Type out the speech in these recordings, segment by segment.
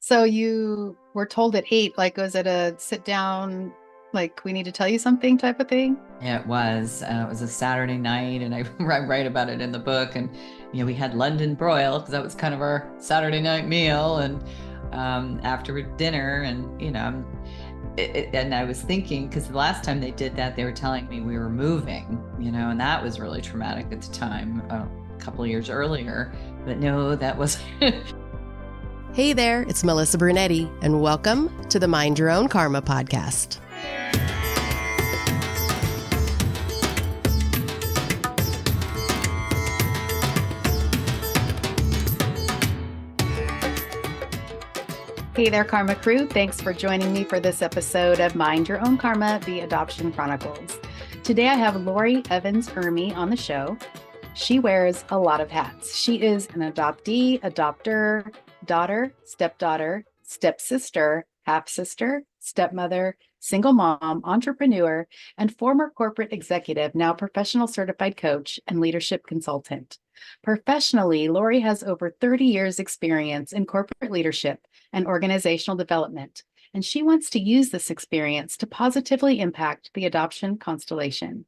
So you were told at 8, like, was it a sit down, like, we need to tell you something type of thing? Yeah, it was. It was a Saturday night, and I write about it in the book. And we had London broil because that was kind of our Saturday night meal, and after dinner, and and I was thinking because the last time they did that, they were telling me we were moving, and that was really traumatic at the time, a couple of years earlier. But no, that was. Hey there, it's Melissa Brunetti, and welcome to the Mind Your Own Karma podcast. Hey there, Karma Crew. Thanks for joining me for this episode of Mind Your Own Karma, the Adoption Chronicles. Today I have Lori Evans Ermi on the show. She wears a lot of hats. She is an adoptee, adopter, daughter, stepdaughter, stepsister, half-sister, stepmother, single mom, entrepreneur, and former corporate executive, now professional certified coach and leadership consultant. Professionally, Lori has over 30 years experience in corporate leadership and organizational development, and she wants to use this experience to positively impact the adoption constellation.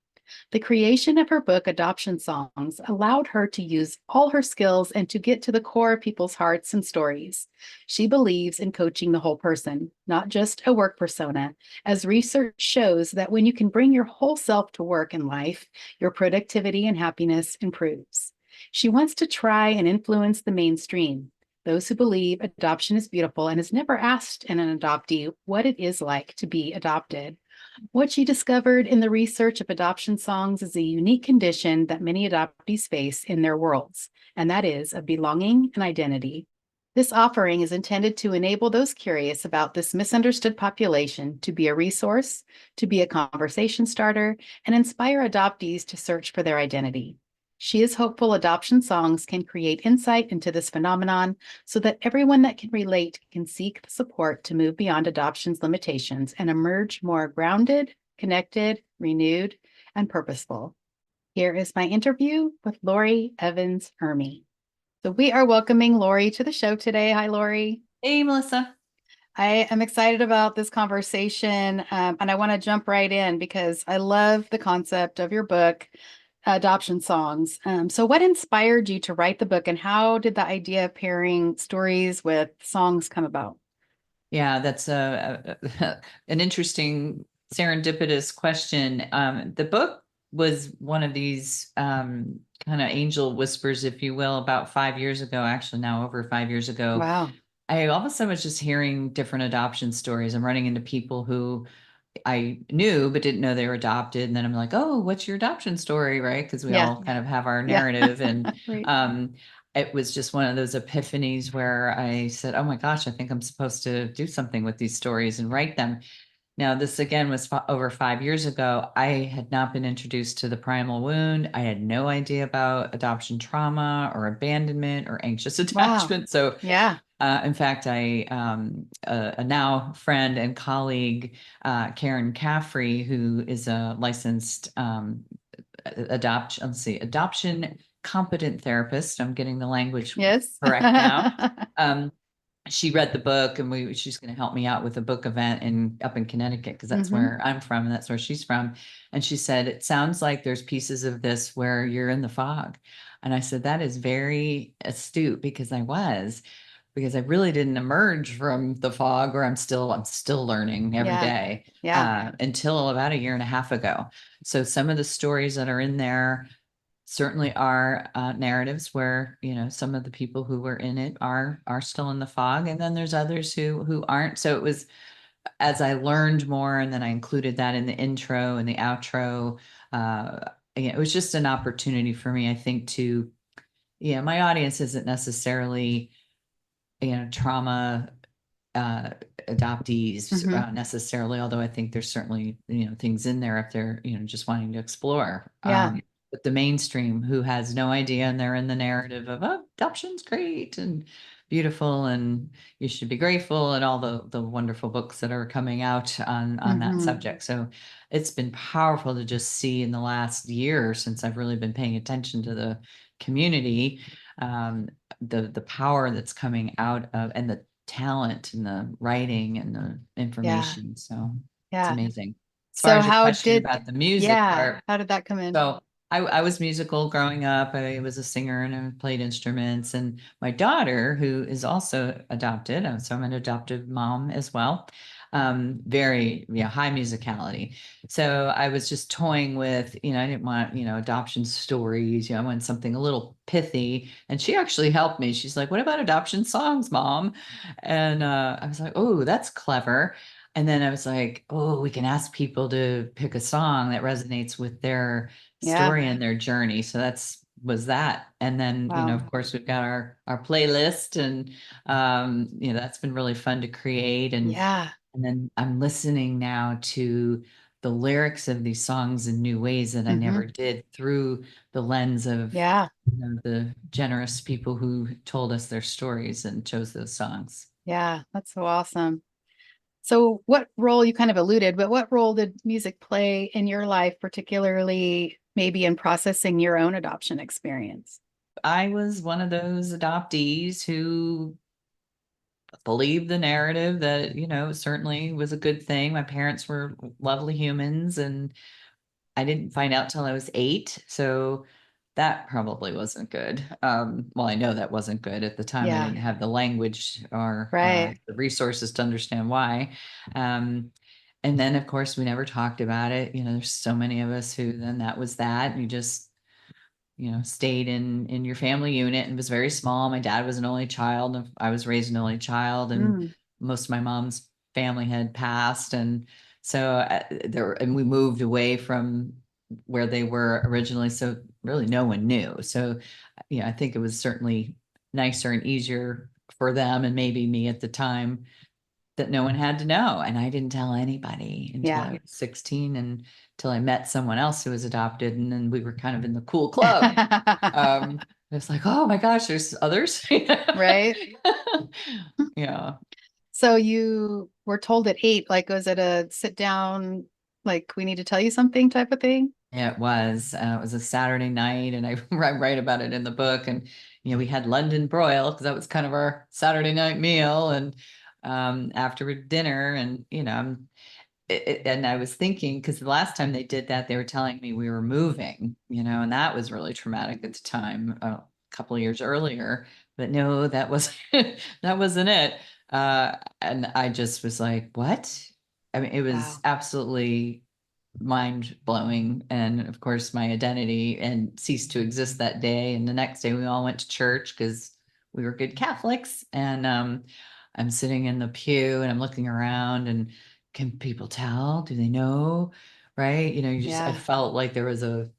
The creation of her book, Adoption Songs, allowed her to use all her skills and to get to the core of people's hearts and stories. She believes in coaching the whole person, not just a work persona, as research shows that when you can bring your whole self to work in life, your productivity and happiness improves. She wants to try and influence the mainstream, those who believe adoption is beautiful, and has never asked an adoptee what it is like to be adopted. What she discovered in the research of adoption songs is a unique condition that many adoptees face in their worlds, and that is of belonging and identity. This offering is intended to enable those curious about this misunderstood population to be a resource, to be a conversation starter, and inspire adoptees to search for their identity. She is hopeful adoption songs can create insight into this phenomenon so that everyone that can relate can seek the support to move beyond adoption's limitations and emerge more grounded, connected, renewed, and purposeful. Here is my interview with Lori Evans Ermi. So we are welcoming Lori to the show today. Hi, Lori. Hey, Melissa. I am excited about this conversation, and I want to jump right in because I love the concept of your book, Adoption Songs. So what inspired you to write the book, and how did the idea of pairing stories with songs come about? Yeah, that's an interesting serendipitous question. The book was one of these kind of angel whispers, if you will, about 5 years ago, actually now over 5 years ago. Wow. I all of a sudden was just hearing different adoption stories. I'm running into people who I knew but didn't know they were adopted. And then I'm like, oh, what's your adoption story? Right. Because we Yeah. all kind of have our Yeah. narrative. And Right. it was just one of those epiphanies where I said, oh my gosh, I think I'm supposed to do something with these stories and write them. Now, this again was over 5 years ago. I had not been introduced to the primal wound. I had no idea about adoption trauma or abandonment or anxious Wow. attachment. So Yeah. in fact, a now friend and colleague, Karen Caffrey, who is a licensed adoption competent therapist. I'm getting the language Yes. correct now. She read the book, and she's going to help me out with a book event up in Connecticut, because that's Hmm. where I'm from and that's where she's from. And she said, it sounds like there's pieces of this where you're in the fog. And I said, that is very astute, because I really didn't emerge from the fog, or I'm still learning every Yeah. day, Yeah. until about a year and a half ago. So some of the stories that are in there certainly are narratives where some of the people who were in it are still in the fog, and then there's others who aren't. So it was, as I learned more, and then I included that in the intro and the outro. It was just an opportunity for me, I think, to my audience isn't necessarily trauma adoptees Hmm. necessarily, although I think there's certainly things in there if they're just wanting to explore. Yeah. But the mainstream who has no idea, and they're in the narrative of, oh, adoption's great and beautiful and you should be grateful, and all the wonderful books that are coming out on that Hmm. subject. So it's been powerful to just see in the last year, since I've really been paying attention to the community, the power that's coming out of, and talent and the writing and the Yeah. information. So it's Yeah. amazing. As far So as your how question did, about the music yeah, part, how did that come in? so I was musical growing up. I was a singer and I played instruments. And my daughter, who is also adopted, so I'm an adoptive mom as well, very, high musicality. So I was just toying with, I didn't want, adoption stories. I wanted something a little pithy. And she actually helped me. She's like, "What about adoption songs, Mom?" And I was like, "Oh, that's clever." And then I was like, "Oh, we can ask people to pick a song that resonates with their Yeah. story and their journey." So was that. And then, Wow. of course, we've got our playlist, and that's been really fun to create. Yeah. And then I'm listening now to the lyrics of these songs in new ways that I Hmm. never did, through the lens of Yeah. the generous people who told us their stories and chose those songs. Yeah. That's so awesome. So what role, you kind of alluded, but what role did music play in your life, particularly maybe in processing your own adoption experience? I was one of those adoptees who believed the narrative that, certainly was a good thing. My parents were lovely humans, and I didn't find out till I was 8. So that probably wasn't good. Well, I know that wasn't good at the time. I Yeah. didn't have the language or Right. the resources to understand why. Um, and then, of course, we never talked about it. There's so many of us who then that was that. And you just stayed in your family unit, and was very small. My dad was an only child, and I was raised an only child, and Mm. most of my mom's family had passed. And so and we moved away from where they were originally. So really no one knew. So, I think it was certainly nicer and easier for them, and maybe me at the time, that no one had to know. And I didn't tell anybody until Yeah. I was 16, and until I met someone else who was adopted. And then we were kind of in the cool club. It's like, oh my gosh, there's others. Right. Yeah. So you were told at 8, like, was it a sit down, like, we need to tell you something type of thing? Yeah, it was. It was a Saturday night, and I write about it in the book. And we had London broil because that was kind of our Saturday night meal, and after dinner, and and I was thinking, because the last time they did that, they were telling me we were moving, and that was really traumatic at the time, a couple of years earlier. But no, that was that wasn't it. And I just was like, what? I mean, it was Wow. absolutely mind blowing. And of course, my identity and ceased to exist that day. And the next day, we all went to church because we were good Catholics. And I'm sitting in the pew, and I'm looking around, and can people tell? Do they know? Right? I Yeah. felt like there was a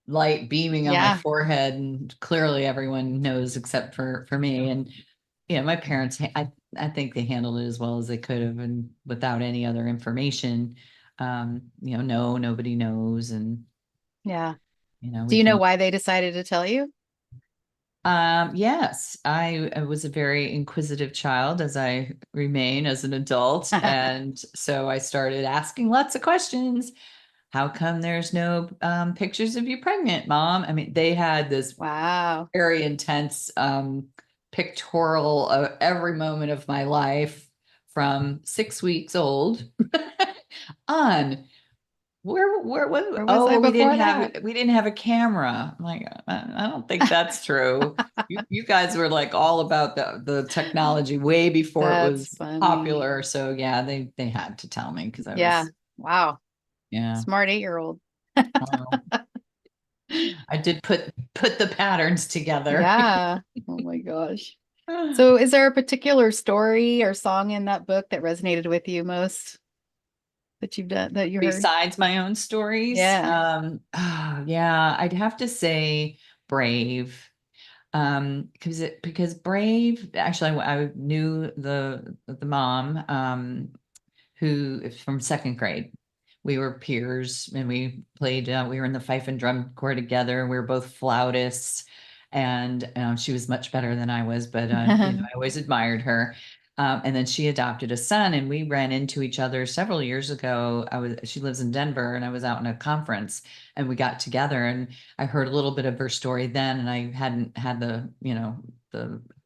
light beaming on my Yeah. forehead, and clearly everyone knows except for me. And my parents, I think they handled it as well as they could have, and without any other information. No, nobody knows. And Yeah. Do we you know can. why they decided to tell you? Yes, I was a very inquisitive child, as I remain as an adult. And so I started asking lots of questions. How come there's no pictures of you pregnant, Mom? I mean, they had this Wow. very intense pictorial of every moment of my life from 6 weeks old on. Where was I Oh, before that? we didn't have a camera. I'm like, I don't think that's true. You guys were like all about the technology way before it That's was funny. popular. So yeah, they had to tell me, because I Yeah. was, Wow. yeah. Smart 8-year-old. Well, I did put the patterns together. Yeah. Oh my gosh. So is there a particular story or song in that book that resonated with you most that you've done that you heard? Besides my own stories, Yeah. yeah, I'd have to say Brave. Because Brave, actually, I knew the mom, who is from second grade. We were peers, and we played. We were in the fife and drum corps together. We were both flautists, and she was much better than I was. But I always admired her. And then she adopted a son, and we ran into each other several years ago. She lives in Denver, and I was out in a conference, and we got together, and I heard a little bit of her story then, and I hadn't had the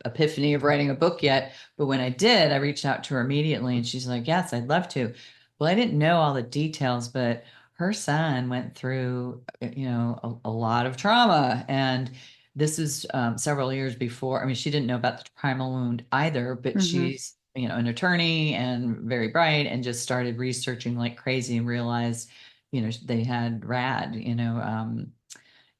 epiphany of writing a book yet. But when I did, I reached out to her immediately, and she's like, "Yes, I'd love to." Well, I didn't know all the details, but her son went through, a lot of trauma, and this is several years before. I mean, she didn't know about the primal wound either, but Mm-hmm. she's, an attorney and very bright, and just started researching like crazy and realized, they had RAD,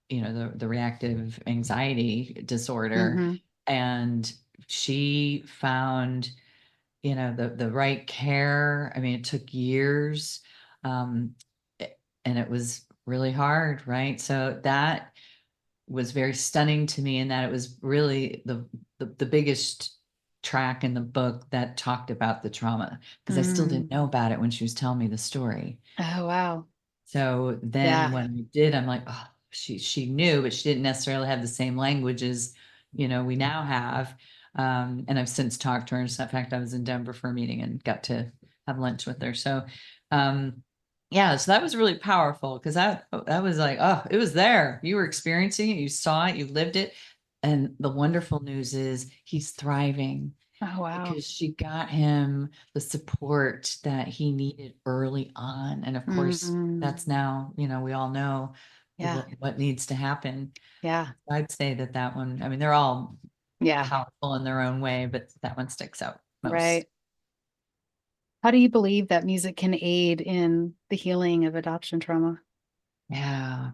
the reactive anxiety disorder. Mm-hmm. And she found, the right care. I mean, it took years. Um, and it was really hard, right? So that was very stunning to me, in that it was really the biggest track in the book that talked about the trauma, because I still Mm. didn't know about it when she was telling me the story. Oh, wow. So then Yeah. when we did, I'm like, oh, she knew, but she didn't necessarily have the same language as, we now have. And I've since talked to her. In fact, I was in Denver for a meeting and got to have lunch with her. So, yeah, so that was really powerful, because that was like, oh, it was there. You were experiencing it, you saw it, you lived it. And the wonderful news is he's thriving, Oh, wow. because she got him the support that he needed early on. And of course, Mm. that's now, we all know Yeah. what needs to happen. Yeah. I'd say that one, I mean, they're all Yeah. powerful in their own way, but that one sticks out most. Right. How do you believe that music can aid in the healing of adoption trauma? Yeah.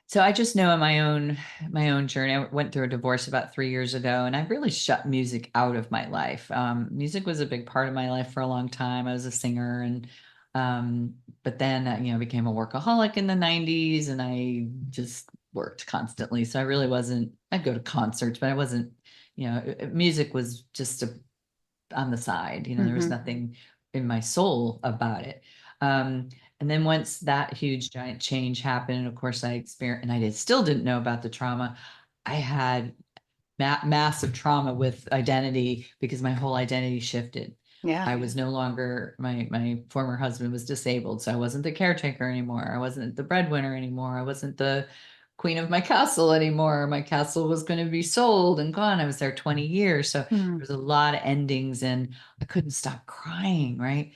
So I just know in my own journey, I went through a divorce about 3 years ago, and I really shut music out of my life. Music was a big part of my life for a long time. I was a singer, and but then became a workaholic in the '90s, and I just worked constantly. So I really wasn't. I'd go to concerts, but I wasn't. Music was just on the side. There was Mm-hmm. nothing in my soul about it. Um, and then once that huge giant change happened, and of course I experienced, and still didn't know about the trauma. I had massive trauma with identity, because my whole identity shifted. Yeah. I was no longer, my former husband was disabled, so I wasn't the caretaker anymore. I wasn't the breadwinner anymore. I wasn't the queen of my castle anymore. My castle was going to be sold and gone. I was there 20 years, so there Mm. was a lot of endings, and I couldn't stop crying, right?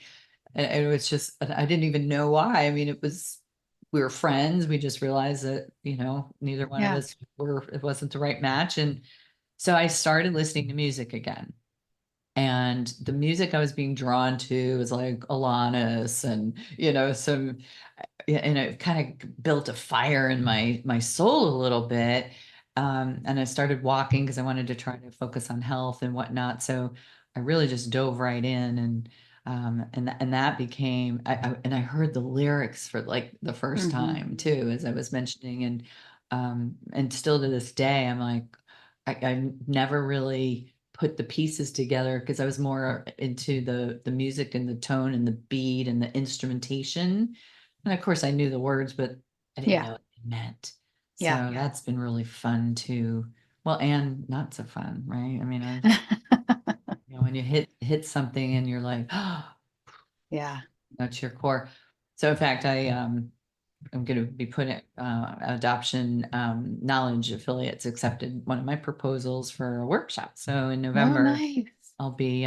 And it was just, I didn't even know why. I mean, we were friends. We just realized that, neither one of Yeah. us it wasn't the right match. And so I started listening to music again. And the music I was being drawn to was like Alanis, and, some, and it kind of built a fire in my soul a little bit. And I started walking, because I wanted to try to focus on health and whatnot. So I really just dove right in, and that became, and I heard the lyrics for like the first Mm-hmm. time too, as I was mentioning. And still to this day, I'm like, I never really put the pieces together, because I was more into the music and the tone and the beat and the instrumentation. And of course I knew the words, but I didn't Yeah. know what it meant. So Yeah. that's been really fun too. Well, and not so fun, right? I mean, when you hit something and you're like, oh, Yeah. that's your core. So in fact, I'm going to be putting adoption knowledge affiliates accepted one of my proposals for a workshop. So in Oh, November, nice. I'll be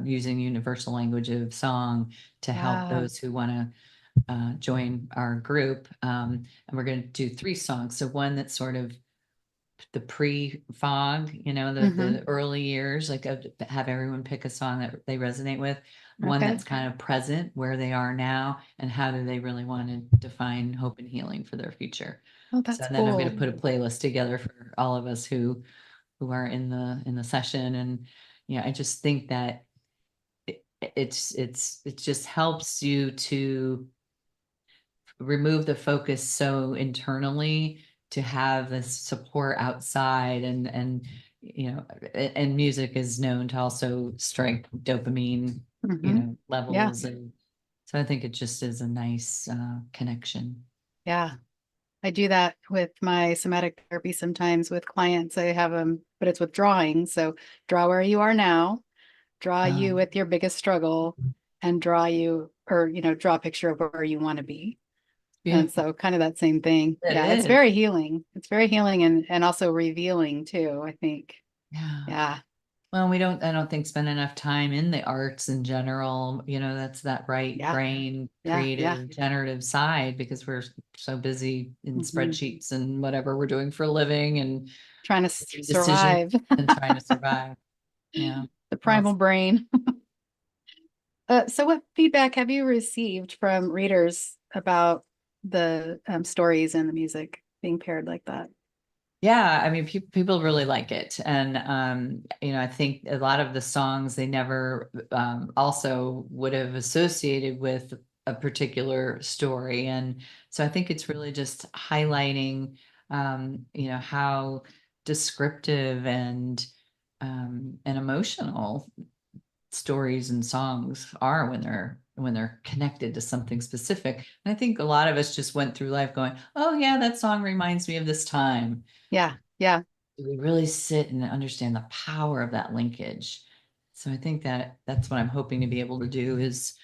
using universal language of song to help Wow. those who want to join our group. And we're going to do 3 songs. So one that's sort of the pre-fog, Mm-hmm. the early years, like have everyone pick a song that they resonate with. One Okay. that's kind of present, where they are now, and how do they really want to define hope and healing for their future. Oh, So that's then I'm going cool. to put a playlist together for all of us who are in the session. And I just think that it just helps you to remove the focus so internally, to have this support outside. And music is known to also strike dopamine Mm-hmm. Yeah. levels. And so I think it just is a nice connection. Yeah. I do that with my somatic therapy sometimes with clients. I have them, but it's with drawing. So draw where you are now, draw you Um, with your biggest struggle, and draw you, or, draw a picture of where you want to be. And Beautiful. so kind of that same thing. It Yeah, it's is. very healing. It's very healing and also revealing too, I think. Yeah. Yeah. Well, I don't think spend enough time in the arts in general. That's that right Yeah. brain, Yeah. Yeah. creative, generative side because we're so busy in Hmm. spreadsheets and whatever we're doing for a living and Trying to making decisions survive. and trying to survive. Yeah. The Well, primal brain. So what feedback have you received from readers about the stories and the music being paired like that? yeah, I mean, people really like it. And, I think a lot of the songs they never also would have associated with a particular story. And so I think it's really just highlighting, how descriptive and emotional stories and songs are when they're connected to something specific. And I think a lot of us just went through life going, "Oh yeah, that song reminds me of this time." Yeah. Yeah. We really sit and understand the power of that linkage. So I think that that's what I'm hoping to be able to do is,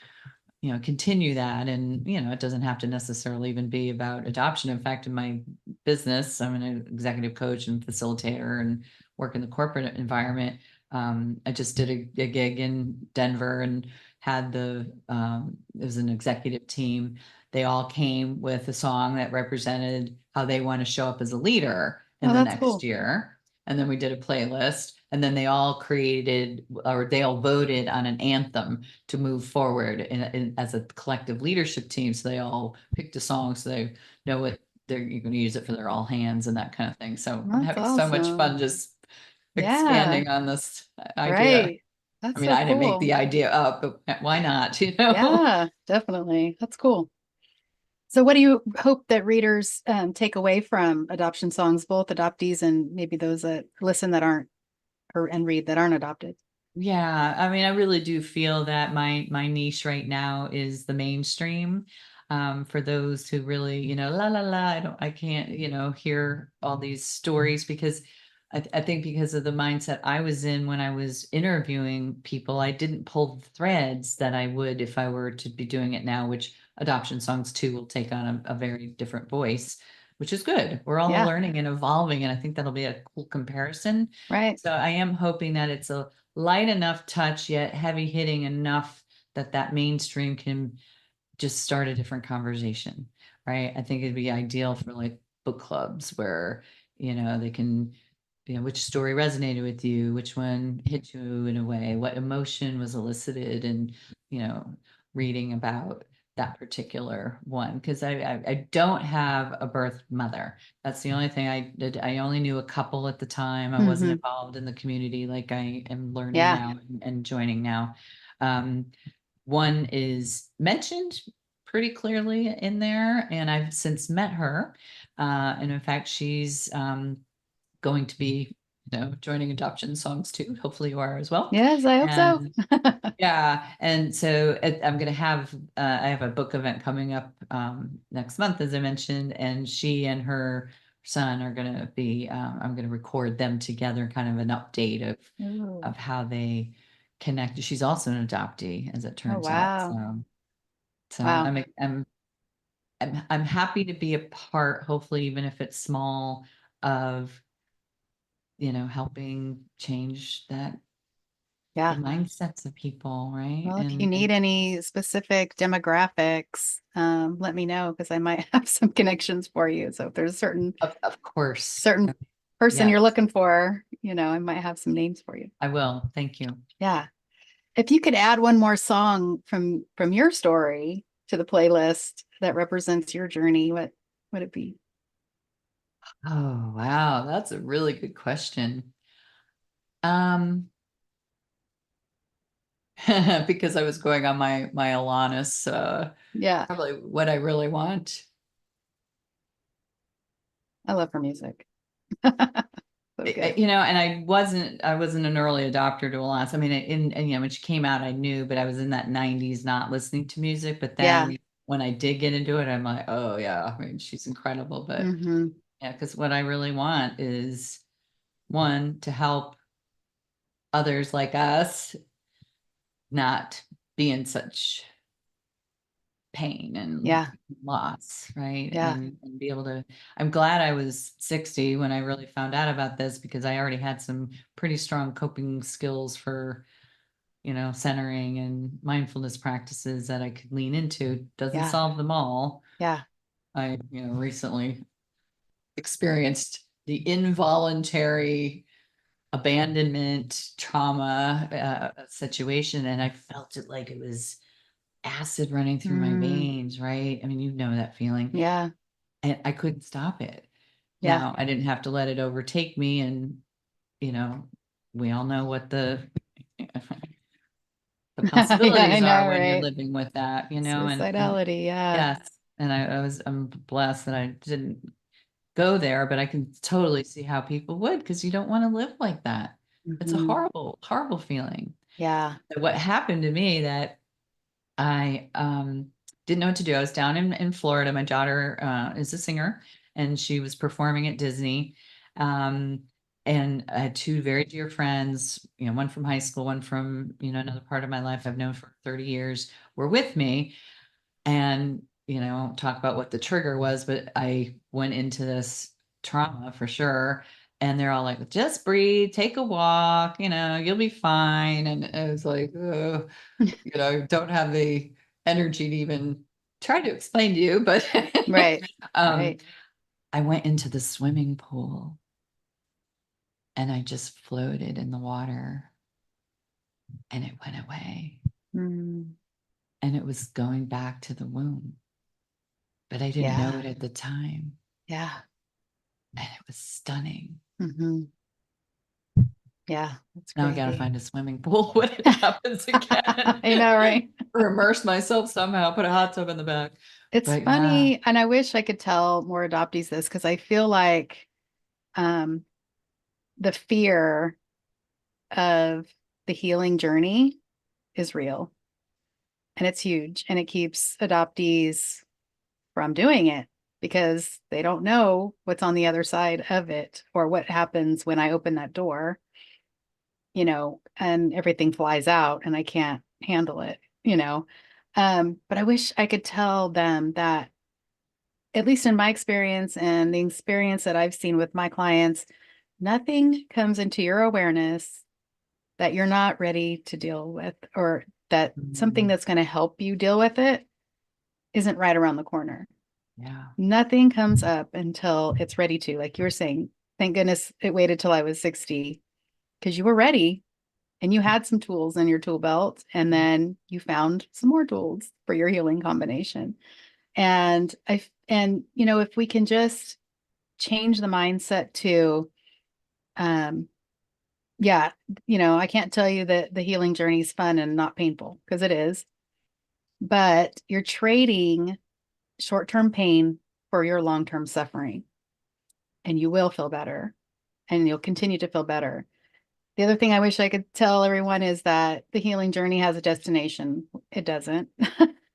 continue that. And, it doesn't have to necessarily even be about adoption. In fact, in my business, I'm an executive coach and facilitator and work in the corporate environment. I just did a gig in Denver and had it was an executive team. They all came with a song that represented how they want to show up as a leader in Oh, the that's next cool. year. And then we did a playlist and then they all they all voted on an anthem to move forward as a collective leadership team. So they all picked a song so they know what you're going to use it for their all hands and that kind of thing. So I'm That's having so much awesome. fun just Yeah. expanding on this idea. Right. I That's mean, so I didn't make cool. the idea up, but why not? You know? Yeah, definitely. That's cool. So what do you hope that readers take away from adoption songs, both adoptees and maybe those that listen that aren't or and read that aren't adopted? Yeah, I mean, I really do feel that my niche right now is the mainstream. For those who really, la la la, I can't, hear all these stories because I think because of the mindset I was in when I was interviewing people, I didn't pull the threads that I would if I were to be doing it now, which adoption songs too will take on a very different voice, which is good. We're all Yeah, learning and evolving, and I think that'll be a cool comparison. right. So I am hoping that it's a light enough touch yet heavy hitting enough that mainstream can just start a different conversation, right? I think it'd be ideal for like book clubs where they can, which story resonated with you, which one hit you in a way, what emotion was elicited, and you know reading about that particular one because I don't have a birth mother. That's the only thing I did. I only knew a couple at the time. I wasn't Hmm. involved in the community like I am learning Yeah. now and joining now. Um, One is mentioned pretty clearly in there, and I've since met her. And in fact, she's going to be, joining adoption songs too. Hopefully, you are as well. Yes, I hope so. And yeah, and so I'm going to have I have a book event coming up next month, as I mentioned, and she and her son are going to be. I'm going to record them together, kind of an update of Ooh. how they connected. She's also an adoptee, as it Oh, turns out. wow. So Wow. I'm happy to be a part, hopefully, even if it's small, of helping change the Yeah. mindsets of people, right? Well, if you And need any specific demographics, let me know because I might have some connections for you. So if there's a of course, certain person yes, you're looking for, I might have some names for you. I will. Thank you. Yeah. If you could add one more song from your story to the playlist that represents your journey, what would it be? Oh, wow, that's a really good question. Um, because I was going on my Alanis, Yeah, probably what I really want. I love her music. So good. And I wasn't an early adopter to Alanis. I mean, and when she came out, I knew, but I was in that '90s not listening to music. But Yeah. then when I did get into it, I'm like, oh yeah, I mean, she's incredible. But Mm-hmm. yeah, because what I really want is one, to help others like us not be in such pain and Yeah. loss, right? Yeah. And be able to, I'm glad I was 60 when I really found out about this, because I already had some pretty strong coping skills for, centering and mindfulness practices that I could lean into. Doesn't Yeah. solve them all. Yeah. I, recently experienced the involuntary abandonment trauma situation, and I felt it like it was acid running through my Mm, veins, right? I mean, you know that feeling. yeah. And I couldn't stop it. Yeah. Now, I didn't have to let it overtake me. And, you know, we all know what the the Yeah, I possibilities are know, when you're right? living with that, and Suicidality. Yeah. yes. And I'm blessed that I didn't go there, but I can totally see how people would, because you don't want to live like that. It's a Hmm. horrible, horrible feeling. Yeah. So what happened to me that I didn't know what to do. I was down in Florida. My daughter is a singer, and she was performing at Disney. Um, and I had two very dear friends, one from high school, one from, another part of my life I've known for 30 years, were with me. And, talk about what the trigger was, but I went into this trauma for sure. And they're all like, just breathe, take a walk, you'll be fine. And I was like, oh, don't have the energy to even try to explain to you, but Right. um, Right. I went into the swimming pool and I just floated in the water and it went away. Mm, And it was going back to the womb, but I didn't know yeah. it at the time. Yeah. And it was stunning. Hmm. Yeah. That's Now I got to crazy. find a swimming pool when it happens again. I know, right? Or immerse myself somehow, put a hot tub in the back. It's But yeah. funny, and I wish I could tell more adoptees this because I feel like um, the fear of the healing journey is real and it's huge, and it keeps adoptees from doing it because they don't know what's on the other side of it or what happens when I open that door, and everything flies out and I can't handle it. But I wish I could tell them that, at least in my experience and the experience that I've seen with my clients, nothing comes into your awareness that you're not ready to deal with, or that something Mm, that's going to help you deal with it isn't right around the corner. yeah. Nothing comes up until it's ready to, like you were saying. Thank goodness it waited till I was 60 because you were ready and you had some tools in your tool belt, and then you found some more tools for your healing combination. And if we can just change the mindset to, um, yeah, I can't tell you that the healing journey is fun and not painful, because it is, but you're trading short-term pain for your long-term suffering, and you will feel better and you'll continue to feel better. The other thing I wish I could tell everyone is that the healing journey has a destination. It doesn't.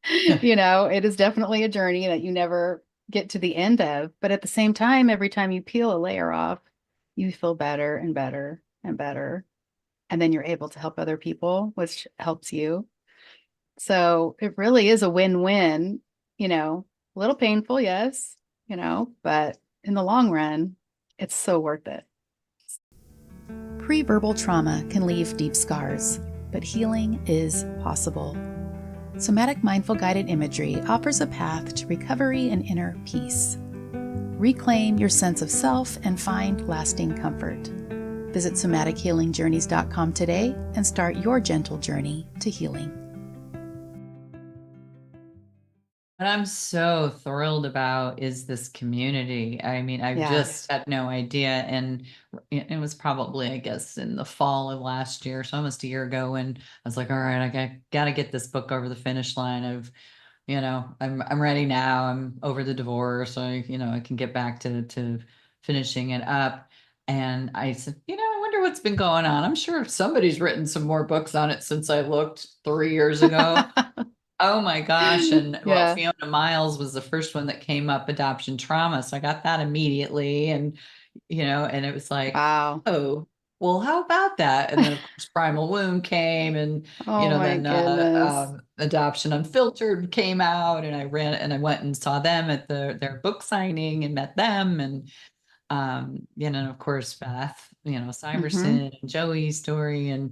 It is definitely a journey that you never get to the end of. But at the same time, every time you peel a layer off, you feel better and better and better. And then you're able to help other people, which helps you. So it really is a win-win, a little painful, yes, but in the long run, it's so worth it. Pre-verbal trauma can leave deep scars, but healing is possible. Somatic Mindful Guided Imagery offers a path to recovery and inner peace. Reclaim your sense of self and find lasting comfort. Visit somatichealingjourneys.com today and start your gentle journey to healing. What I'm so thrilled about is this community. I mean, I've Yeah. just had no idea. And it was probably, I guess, in the fall of last year, so almost a year ago, when I was like, all right, I got to get this book over the finish line of, I'm ready now. I'm over the divorce. I can get back to finishing it up. And I said, I wonder what's been going on. I'm sure somebody's written some more books on it since I looked 3 years ago. Oh my gosh. And well, Yeah. Fiona Miles was the first one that came up, adoption trauma. So I got that immediately. And, and it was like, Wow. oh, well, how about that? And then of course Primal Wound came and, Oh my then goodness. Adoption Unfiltered came out and I went and saw them at their book signing and met them. And, and of course, Beth, Hmm. Syverson and Joey's story.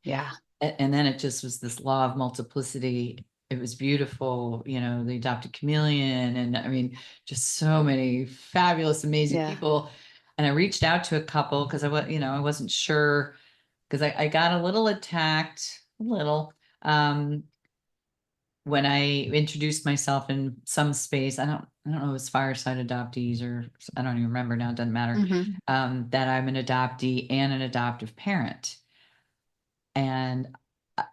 Yeah. And then it just was this law of multiplicity. It was beautiful, the adopted chameleon, and I mean, just so many fabulous, amazing Yeah. people. And I reached out to a couple because I wasn't sure because I got a little attacked, a little, when I introduced myself in some space. I don't know if it's fireside adoptees or I don't even remember now. It doesn't matter. Hmm. That I'm an adoptee and an adoptive parent. And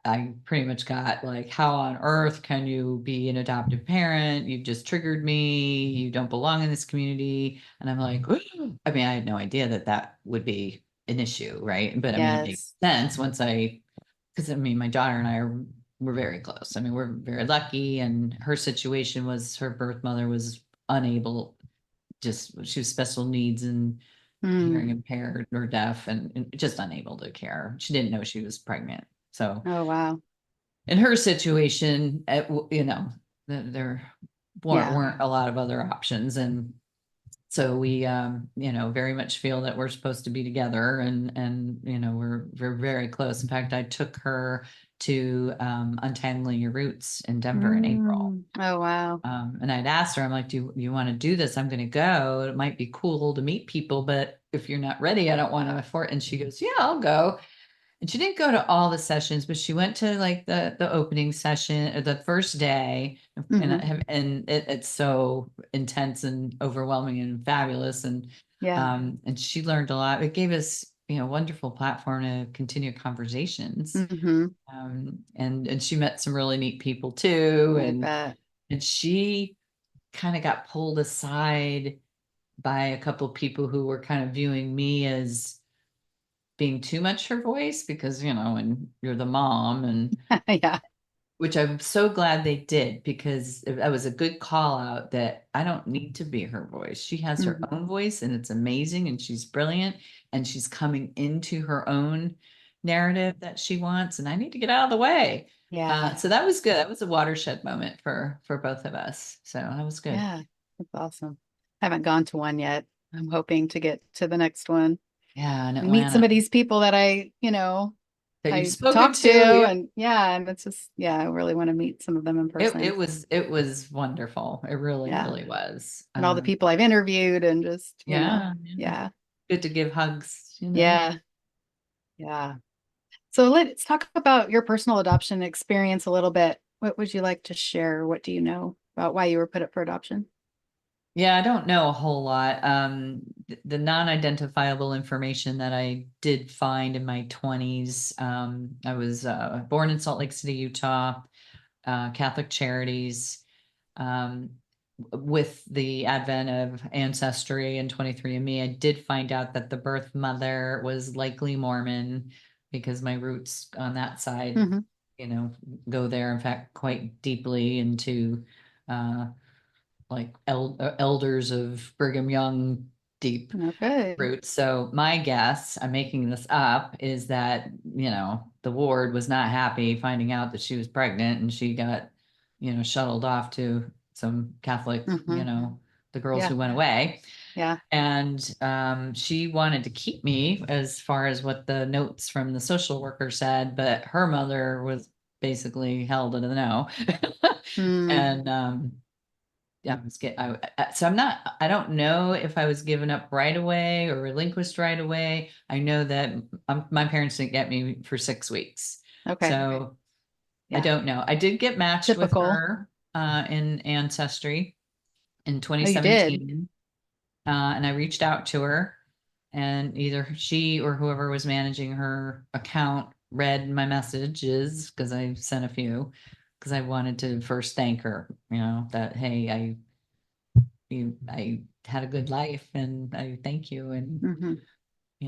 I pretty much got like, how on earth can you be an adoptive parent? You've just triggered me. You don't belong in this community. And I'm like, I mean, I had no idea that that would be an issue, right? But I mean, it makes Yes. sense because I mean, my daughter and we're very close. I mean, we're very lucky. And her situation was her birth mother was unable, she was special needs and hearing Mm. impaired or deaf and just unable to care. She didn't know she was pregnant. So Oh, wow. in her situation, there Yeah. weren't a lot of other options. And so we, very much feel that we're supposed to be together and, we're very close. In fact, I took her to Untangling Your Roots in Denver in April. Mm. Oh, wow. And I'd asked her, I'm like, do you want to do this? I'm going to go. It might be cool to meet people, but if you're not ready, I don't want to afford. And she goes, yeah, I'll go. And she didn't go to all the sessions, but she went to like the opening session or the first day. And Hmm. it's so intense and overwhelming and fabulous. Yeah. And she learned a lot. It gave us, wonderful platform to continue conversations. Hmm. And she met some really neat people too. I And bet. she kind of got pulled aside by a couple of people who were kind of viewing me as being too much her voice because, and you're the mom and Yeah. which I'm so glad they did because that was a good call out that I don't need to be her voice. She has her Hmm. own voice and it's amazing and she's brilliant and she's coming into her own narrative that she wants and I need to get out of the way. Yeah. So that was good. That was a watershed moment for both of us. So that was good. Yeah. That's awesome. I haven't gone to one yet. I'm hoping to get to the next one Yeah, in and meet some Atlanta of these people that that you've I spoken talk to. to. Yep. And yeah, and it's just, yeah, I really want to meet some of them in person. It was wonderful. It really, Yeah. really was. And all the people I've interviewed and just, Yeah, yeah. yeah. Good to give hugs. Yeah. Yeah. So let's talk about your personal adoption experience a little bit. What would you like to share? What do you know about why you were put up for adoption? Yeah, I don't know a whole lot. The non-identifiable information that I did find in my 20s, I was born in Salt Lake City, Utah, Catholic Charities. Um, with the advent of Ancestry and 23andMe, I did find out that the birth mother was likely Mormon because my roots on that side, Hmm. go there, in fact, quite deeply into uh, like elders of Brigham Young deep Okay. roots. So my guess, I'm making this up, is that, the ward was not happy finding out that she was pregnant and she got, shuttled off to some Catholic, Hmm. the girls Yeah. who went away. Yeah. And she wanted to keep me as far as what the notes from the social worker said, but her mother was basically held to the no. Mm. And yeah, so I don't know if I was given up right away or relinquished right away. I know that my parents didn't get me for 6 weeks. Okay. So I Yeah. don't know. I did get matched with Typical. her in Ancestry in Oh, you did? 2017. And I reached out to her, and either she or whoever was managing her account read my messages because I sent a few because I wanted to first thank her, that, hey, I had a good life and I thank you. And, Hmm.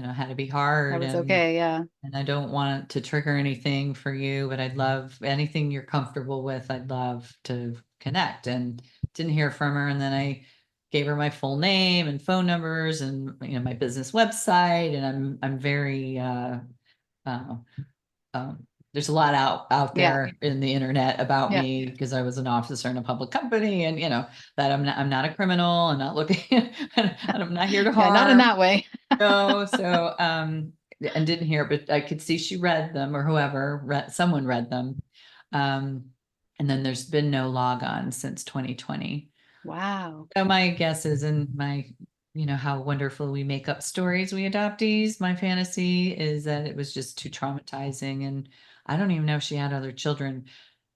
had to be That hard, was okay. Yeah. and I don't want to trigger anything for you, but I'd love anything you're comfortable with. I'd love to connect. And didn't hear from her. And then I gave her my full name and phone numbers and my business website. And I'm very uh, there's a lot out Yeah. there in the internet about Yeah. me because I was an officer in a public company, and that I'm not a criminal. I'm not looking, and I'm not here to Yeah. Not in harm. that way. No, so and didn't hear, but I could see she read them, or whoever someone read them. Um, and then there's been no log on since 2020. Wow. So my guess is, in my, how wonderful we make up stories, we adoptees, my fantasy is that it was just too traumatizing. And I don't even know if she had other children.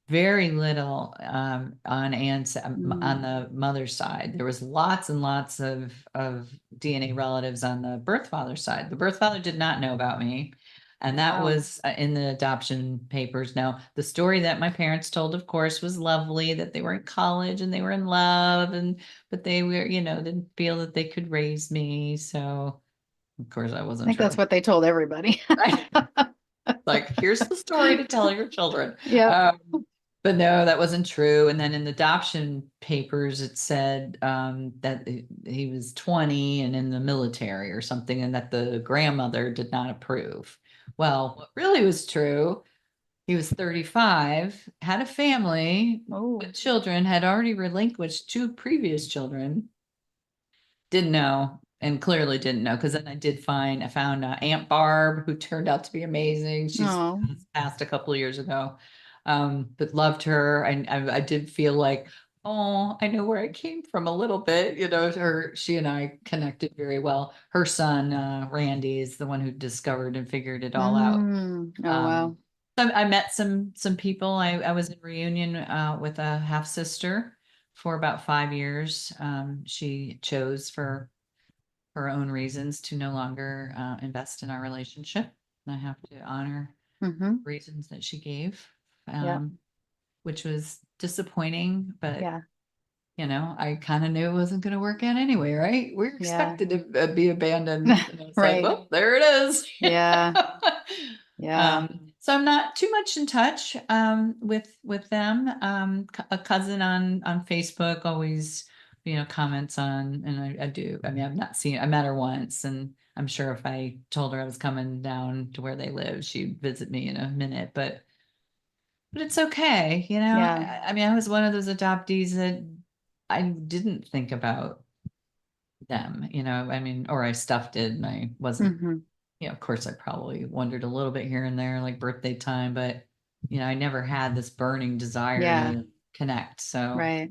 Very little on Mm. on the mother's side. There was lots and lots of DNA relatives on the birth father side. The birth father did not know about me, and that Wow. was in the adoption papers. Now, the story that my parents told, of course, was lovely, that they were in college and they were in love, and but they were, didn't feel that they could raise me. So, of course, I I wasn't think that's true. what they told everybody. Right? Like, here's the story to tell your children. Yep. But no, that wasn't true. And then in the adoption papers, it said that he was 20 and in the military or something, and that the grandmother did not approve. Well, what really was true, he was 35, had a family Oh. with children, had already relinquished two previous children, didn't know, and clearly didn't know, because then I found Aunt Barb, who turned out to be amazing. She's Oh. passed a couple of years ago, but loved her. I did feel like, oh, I know where I came from a little bit. She and I connected very well. Her son, Randy, is the one who discovered and figured it all out. Mm. Oh, Um, wow. so I met some people. I was in reunion with a half sister for about 5 years. She chose, for her own reasons, to no longer invest in our relationship. And I have to honor Mm-hmm. reasons that she gave, Yeah. which was disappointing, but Yeah. I kind of knew it wasn't going to work out anyway, right? We're Yeah. expected to be abandoned. And it's like, Right. well, there it is. Yeah. Yeah. So I'm not too much in touch with them. A cousin on Facebook always, comments on, and I do. I mean, I've not seen. I met her once, and I'm sure if I told her I was coming down to where they live, she'd visit me in a minute. But it's okay. Yeah. I mean, I was one of those adoptees that I didn't think about them. I mean, or I stuffed it, and I wasn't. Mm-hmm. Of course, I probably wondered a little bit here and there, like birthday time, but I never had this burning desire Yeah. to connect. So Right.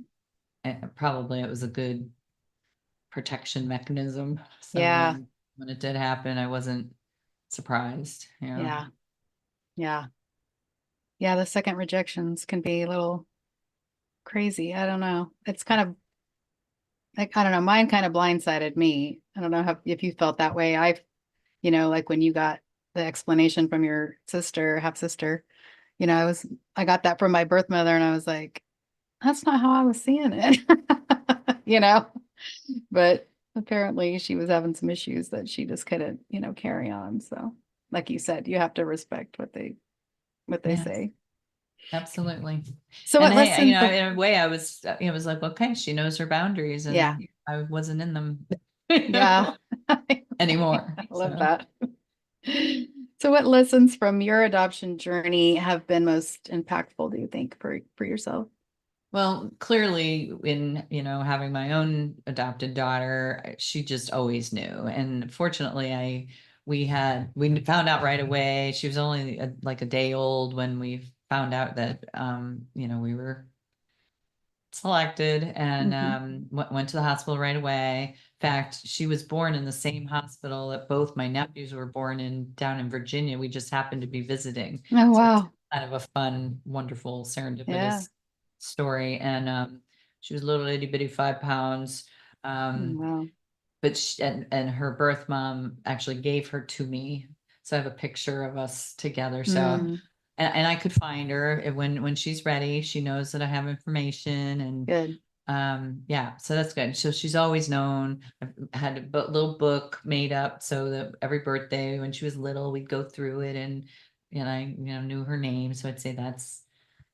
probably it was a good protection mechanism. So Yeah. when it did happen, I wasn't surprised. Yeah. Yeah. Yeah. The second rejections can be a little crazy. I don't know. It's kind of like, I don't know. Mine kind of blindsided me. I don't know if you felt that way. Like when you got the explanation from your sister, half sister, I got that from my birth mother and I was like, that's not how I was seeing it, you know, but apparently she was having some issues that she just couldn't, carry on. So like you said, you have to respect what they Yes, say. absolutely. So And what hey, lesson? Oh, in a way, I was like, okay, she knows her boundaries, yeah. and I wasn't in them Yeah. anymore. I love So. that. So what lessons from your adoption journey have been most impactful, do you think, for yourself? Well, clearly, in having my own adopted daughter, she just always knew. And fortunately, we found out right away. She was only like a day old when we found out that we were selected, and Hmm. went to the hospital right away. In fact, she was born in the same hospital that both my nephews were born in, down in Virginia. We just happened to be visiting. Oh, So it's wow. kind of a fun, wonderful, Yeah. serendipitous story. And she was a little itty bitty 5 pounds. Um, Wow. but and her birth mom actually gave her to me. So I have a picture of us together. So Mm, and I could find her when she's ready. She knows that I have information, and good. Yeah, so that's good. So she's always known. I've had a little book made up so that every birthday when she was little, we'd go through it and I, knew her name. So I'd say that's,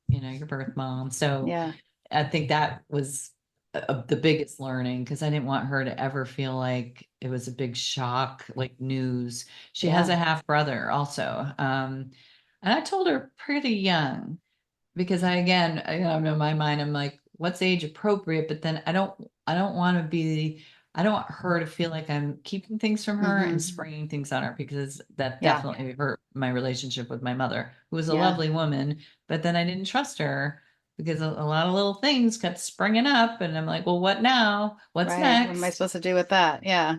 your birth mom. So Yeah. I think that was the biggest learning because I didn't want her to ever feel like it was a big shock, like news. She has Yeah. a half brother also. And I told her pretty young because again, in my mind, I'm like, what's age appropriate? But then I don't want to be, I don't want her to feel like I'm keeping things from her and springing things on her because that Yeah. definitely hurt my relationship with my mother, who was a Yeah. lovely woman. But then I didn't trust her because a lot of little things kept springing up, and I'm like, well, what now? What's Right. What am I next? supposed to do with that? Yeah.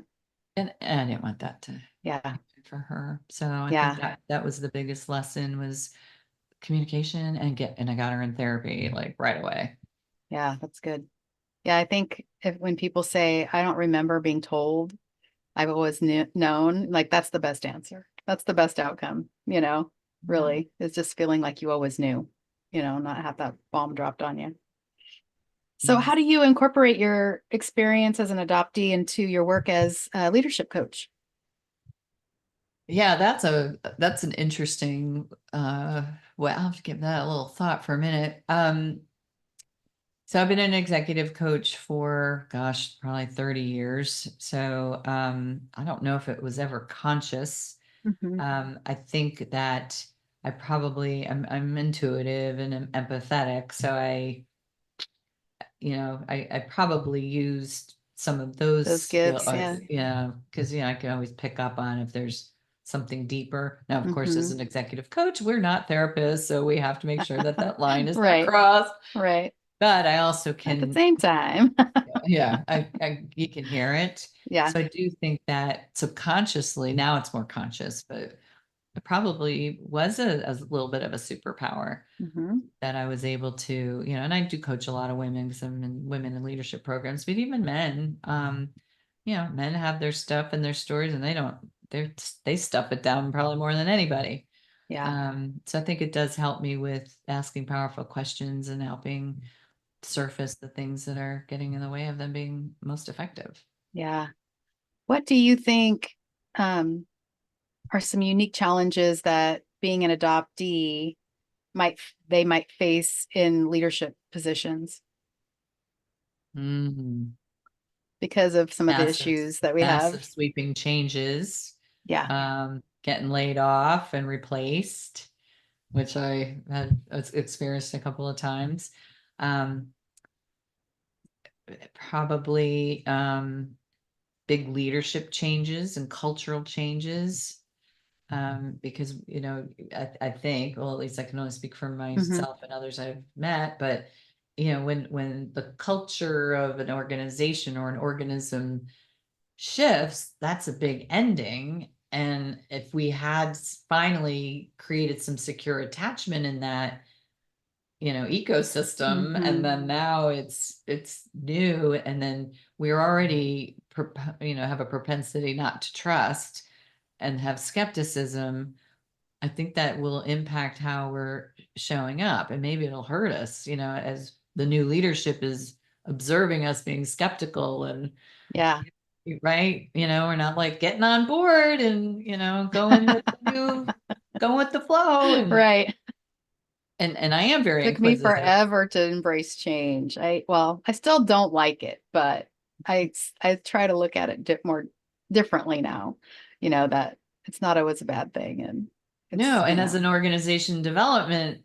And I didn't want that to Yeah. for her. So I think Yeah. that was the biggest lesson was communication and I got her in therapy like right away. Yeah. That's good. Yeah. I think when people say, I don't remember being told, I've always known, like that's the best answer. That's the best outcome, Yeah. really. It's just feeling like you always knew, not have that bomb dropped on you. So, Yeah. how do you incorporate your experience as an adoptee into your work as a leadership coach? Yeah, that's an interesting well, I'll have to give that a little thought for a minute. So I've been an executive coach for gosh, probably 30 years. So I don't know if it was ever conscious. Hmm. I think that I'm intuitive and I'm empathetic. So I probably used some of those Those skill, gifts, yeah. yeah, because I can always pick up on if there's something deeper. Now, of course, as Hmm. an executive coach, we're not therapists, so we have to make sure that that line is not Right, crossed. right. But I also At the can, same time. yeah, you can hear it. Yeah. So I do think that subconsciously, now it's more conscious, but it probably was a little bit of a superpower Hmm. that I was able to, and I do coach a lot of women because I'm in women in leadership programs, but even men, men have their stuff and their stories and they stuff it down probably more than anybody. Yeah. So I think it does help me with asking powerful questions and helping surface the things that are getting in the way of them being most effective. Yeah. What do you think um, are some unique challenges that being an adoptee might face in leadership positions Mhm. because of some of the Massive, issues that we have? massive sweeping changes, Yeah. getting laid off and replaced, which I had experienced a couple of times. Um, Probably big leadership changes and cultural changes. Because I think, well, at least I can only speak for Hmm. myself and others I've met, but when the culture of an organization or an organism shifts, that's a big ending. And if we had finally created some secure attachment in that, ecosystem, and Hmm. then now it's new, and then we're already, have a propensity not to trust and have skepticism. I think that will impact how we're showing up, and maybe it'll hurt us, as the new leadership is observing us being skeptical and Yeah. right? We're not like getting on board and, going with the flow. And, Right. and I am very Took me inquisitive. forever to embrace change. I still don't like it, but I try to look at it more differently now. That it's not always a bad thing, and No, it's and as an organization development,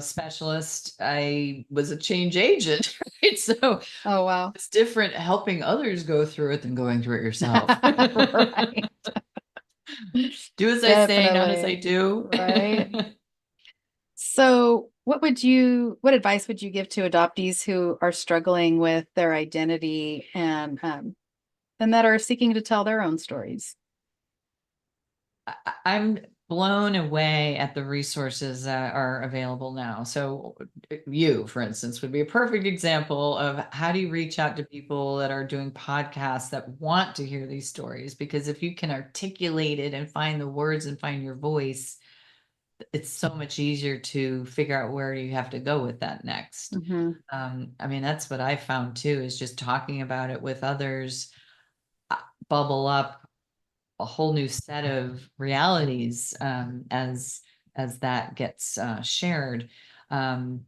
specialist, I was a change agent, right? So oh wow. it's different helping others go through it than going through it yourself. Right. Do as I say, not as I Definitely. do. Right. So, what advice would you give to adoptees who are struggling with their identity and that are seeking to tell their own stories? I'm blown away at the resources that are available now. So you, for instance, would be a perfect example of how do you reach out to people that are doing podcasts that want to hear these stories? Because if you can articulate it and find the words and find your voice, it's so much easier to figure out where you have to go with that next. Hmm. I mean, that's what I found too, is just talking about it with others, bubble up a whole new set of realities, as that gets shared. Um,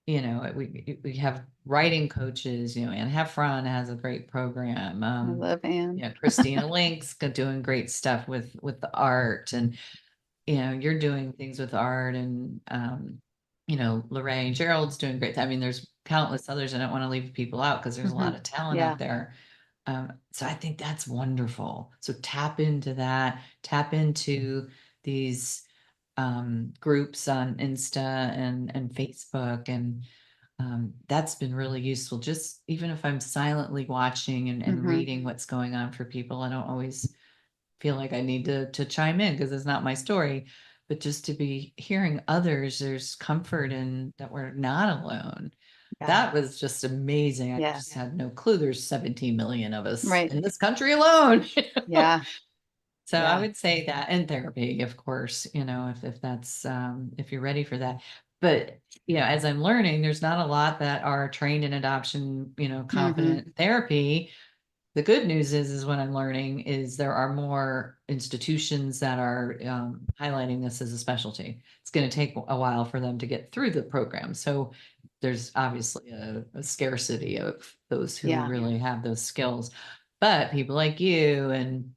we have writing coaches, Anne Heffron has a great program. I love Anne. Christina Link's doing great stuff with the art, and you're doing things with art, and Lorraine Gerald's doing great. I mean, there's countless others. I don't want to leave people out because there's a lot Hmm. of talent Yeah. out there. So I think that's wonderful. So tap into that, tap into these groups on Insta and Facebook, and that's been really useful. Just even if I'm silently watching and Hmm. reading what's going on for people, I don't always feel like I need to chime in because it's not my story, but just to be hearing others, there's comfort in that we're not alone. Yeah. That was just amazing. I Yeah. just had no clue there's 17 million of us Right. in this country alone. Yeah. So I Yeah. would say that, and therapy, of course, if that's if you're ready for that. But as I'm learning, there's not a lot that are trained in adoption, Hmm. competent therapy. The good news is what I'm learning is there are more institutions that are highlighting this as a specialty. It's going to take a while for them to get through the program. So there's obviously a scarcity of those who Yeah. really have those skills. But people like you and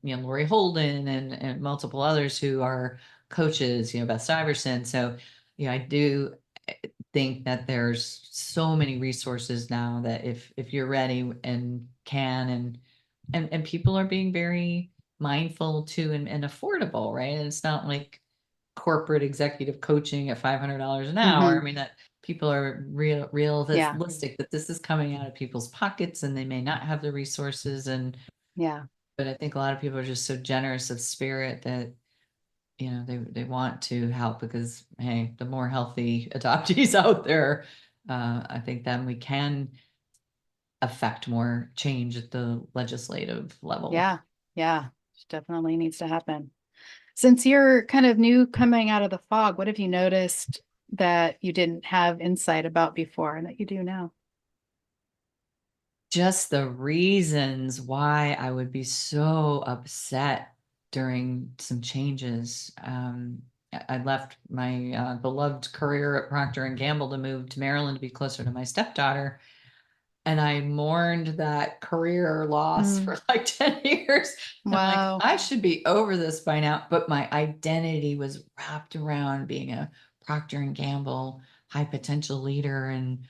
Lori Holden and multiple others who are coaches, Beth Stuyvesant. So, I do think that there's so many resources now that if you're ready and can, and people are being very mindful too, and affordable, right? And it's not like corporate executive coaching at $500 an hour. I Hmm. mean, that people are Yeah. realistic that this is coming out of people's pockets and they may not have the resources. Yeah. But I think a lot of people are just so generous of spirit that they want to help, because hey, the more healthy adoptees out there, I think then we can affect more change at the legislative level. Yeah. Yeah. Definitely needs to happen. Since you're kind of new coming out of the fog, what have you noticed that you didn't have insight about before and that you do now? Just the reasons why I would be so upset during some changes. I left my beloved career at Procter and Gamble to move to Maryland to be closer to my stepdaughter, and I mourned that career loss Mm. for like 10 years. I'm like, Wow. I should be over this by now. But my identity was wrapped around being a Procter and Gamble high potential leader, and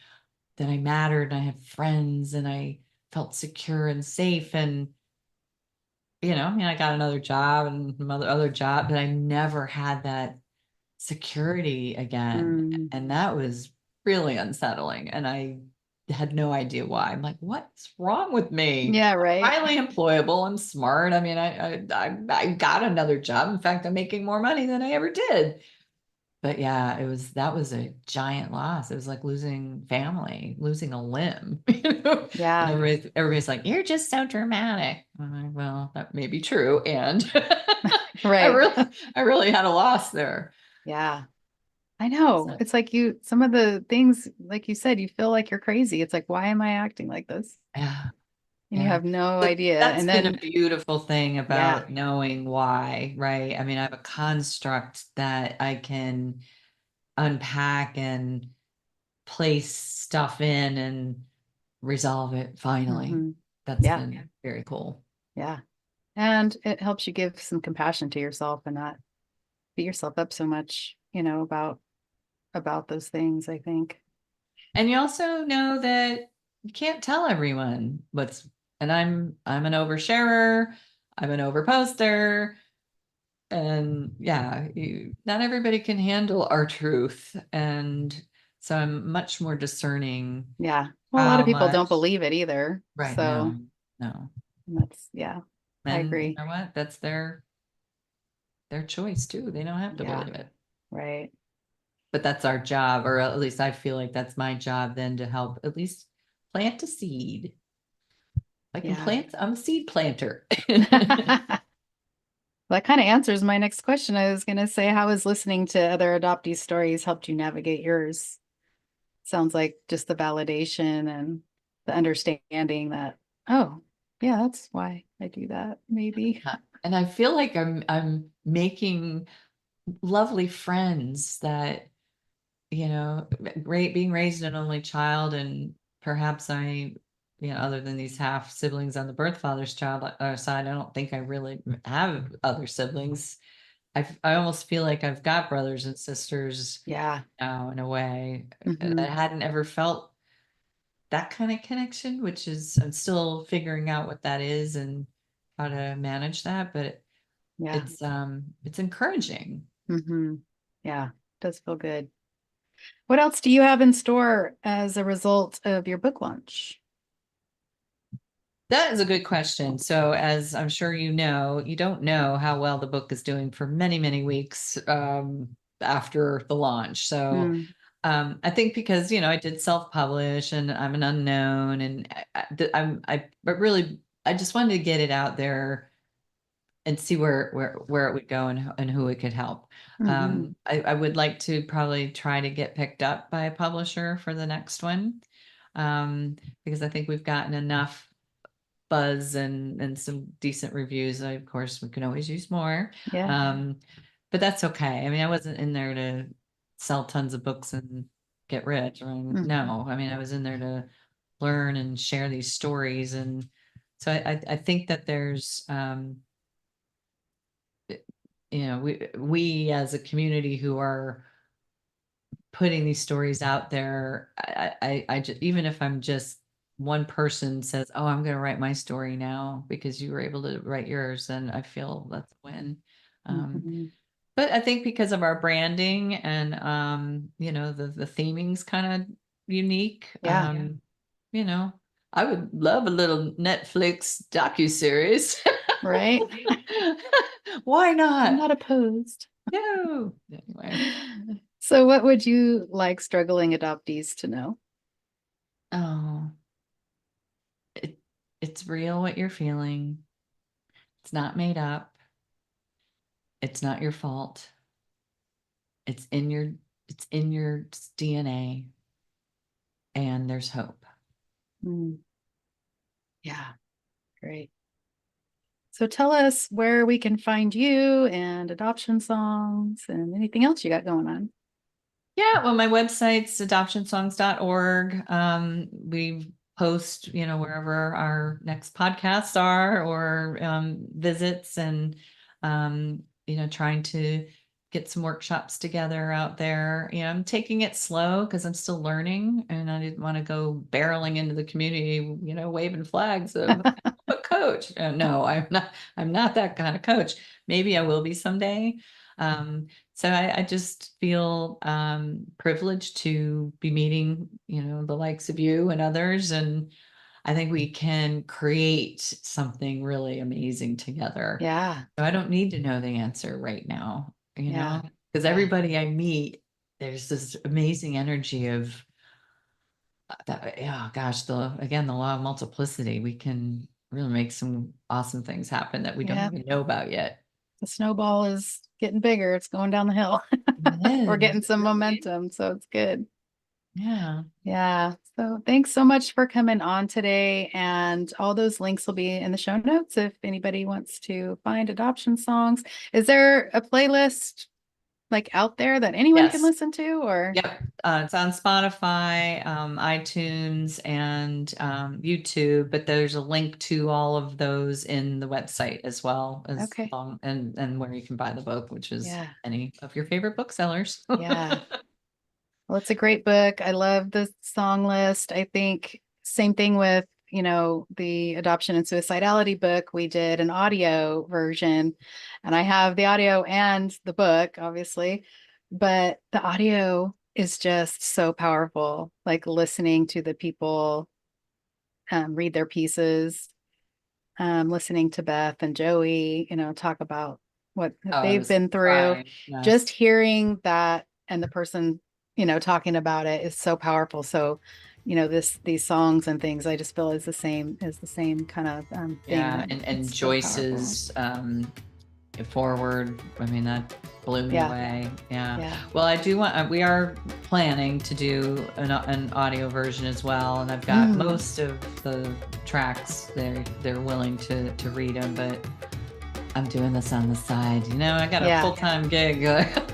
that I mattered, and I had friends, and I felt secure and safe. And, I got another job and other job, but I never had that security again. Mm. And that was really unsettling. And I had no idea why. I'm like, what's wrong with me? Yeah, I'm right. highly employable. I'm smart. I mean, I got another job. In fact, I'm making more money than I ever did. But yeah, that was a giant loss. It was like losing family, losing a limb. And Yeah, everybody's like, "You're just so dramatic." I'm like, well, that may be true, and I right. really, I really had a loss there. Yeah, I know. So, It's like some of the things, like you said, you feel like you're crazy. It's like, why am I acting like this? yeah, And you yeah. have no But idea. that's And been a then, beautiful thing yeah, about knowing why, right? I mean, I have a construct that I can unpack and place stuff in and resolve it finally. hmm, That's yeah, been very cool. yeah. And it helps you give some compassion to yourself and not beat yourself up so much, about those things, I think. And you also know that you can't tell everyone and I'm an oversharer, I'm an overposter, and yeah, not everybody can handle our truth. And so I'm much more discerning Yeah. Well, a lot of how people don't much. believe it either. Right. So No. yeah, I And you agree. know what? That's their choice too. They don't have to Yeah, believe it. right. But that's our job, or at least I feel like that's my job then, to help at least plant a seed. I can Yeah. plant, I'm a seed planter. That kind of answers my next question. I was going to say, how has listening to other adoptee stories helped you navigate yours? Sounds like just the validation and the understanding that, oh, yeah, that's why I do that, maybe. And I feel like I'm making lovely friends that, being raised an only child, and perhaps other than these half siblings on the birth father's child side, I don't think I really have other siblings. I almost feel like I've got brothers and sisters Yeah. now in a way. Hmm. I hadn't ever felt that kind of connection, which is I'm still figuring out what that is and how to manage that, but Yeah. it's encouraging. Hmm. Yeah. Does feel good. What else do you have in store as a result of your book launch? That is a good question. So, as I'm sure you don't know how well the book is doing for many, many weeks after the launch. So, Mm, I think because I did self-publish and I'm an unknown, and but really I just wanted to get it out there and see where it would go and who it could help. hmm. I would like to probably try to get picked up by a publisher for the next one, because I think we've gotten enough buzz and some decent reviews. Of course, we can always use more. Yeah. But that's okay. I mean, I wasn't in there to sell tons of books and get rich. I mean, Hmm. no, I mean, I was in there to learn and share these stories. And so I think that there's, we as a community who are putting these stories out there, I just, even if I'm just one person says, "Oh, I'm going to write my story now because you were able to write yours," then I feel that's a win. Um, Hmm. but I think because of our branding and the theming's kind of unique. Yeah. You know, I would love a little Netflix docuseries. Right. Why I'm not? not opposed. No. Anyway. So, what would you like struggling adoptees to know? Oh, it, it's real what you're feeling. It's not made up. It's not your fault. It's in your it's in your DNA, and there's hope. Mm, yeah, great. So, tell us where we can find you and adoption songs and anything else you got going on. Yeah, well, my website's adoptionsongs.org. We post, wherever our next podcasts are or visits, and trying to get some workshops together out there. I'm taking it slow because I'm still learning, and I didn't want to go barreling into the community, waving flags of a coach. No, I'm not. I'm not that kind of coach. Maybe I will be someday. So I just feel privileged to be meeting, the likes of you and others. And I think we can create something really amazing together. Yeah, So I don't need to know the answer right now, yeah, because yeah, everybody I meet, there's this amazing energy of that. Yeah, gosh, the law of multiplicity. We can really make some awesome things happen that we don't yeah. even know about yet. The snowball is getting bigger. It's going down the hill. We're It is. getting some momentum, so it's good. Yeah. Yeah. So thanks so much for coming on today. And all those links will be in the show notes if anybody wants to find adoption songs. Is there a playlist like out there that anyone can Yes. listen to or? Yep. It's on Spotify, iTunes, and YouTube, but there's a link to all of those in the website as well as Okay. long and where you can buy the book, which is Yeah. any of your favorite booksellers. Yeah. Well, it's a great book. I love the song list. I think same thing with, the adoption and suicidality book. We did an audio version, and I have the audio and the book, obviously, but the audio is just so powerful. Like listening to the people read their pieces, listening to Beth and Joey, talk about what Oh, I they've was been through. crying. Yes. Just hearing that and the person, talking about it is so powerful. So, these songs and things, I just feel is the same kind of thing Yeah. that And it's so powerful. Joyce's forward. I mean, that blew me away. Yeah. Well, I do want, we are planning to do an audio version as well. And I've got most of the tracks. They're willing to read them, but I'm doing this on the side. You know, I got a full-time gig.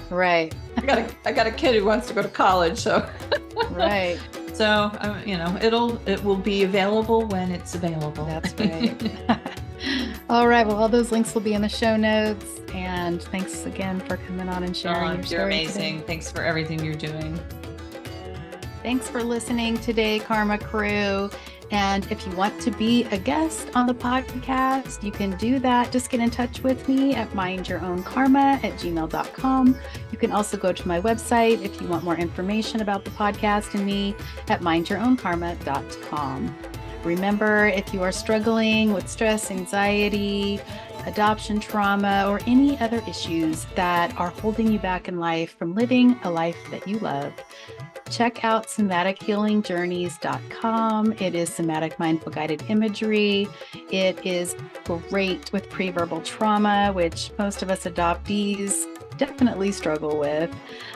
Right. I got a kid who wants to go to college. So, right. So, you know, it will be available when it's available. That's right. All right. Well, all those links will be in the show notes. And thanks again for coming on and sharing your story. You're amazing. Today. Thanks for everything you're doing. Thanks for listening today, Karma Crew. And if you want to be a guest on the podcast, you can do that. Just get in touch with me at mindyourownkarma@gmail.com. You can also go to my website if you want more information about the podcast and me at mindyourownkarma.com. Remember, if you are struggling with stress, anxiety, adoption trauma, or any other issues that are holding you back in life from living a life that you love, check out somatichealingjourneys.com. It is somatic mindful guided imagery. It is great with pre-verbal trauma, which most of us adoptees definitely struggle with.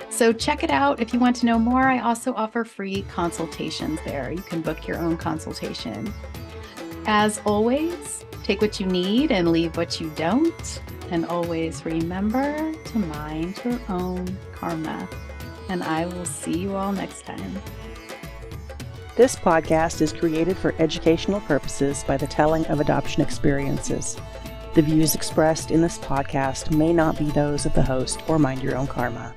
So check it out. If you want to know more, I also offer free consultations there. You can book your own consultation. As always, take what you need and leave what you don't. And always remember to mind your own karma. And I will see you all next time. This podcast is created for educational purposes by the telling of adoption experiences. The views expressed in this podcast may not be those of the host or Mind Your Own Karma.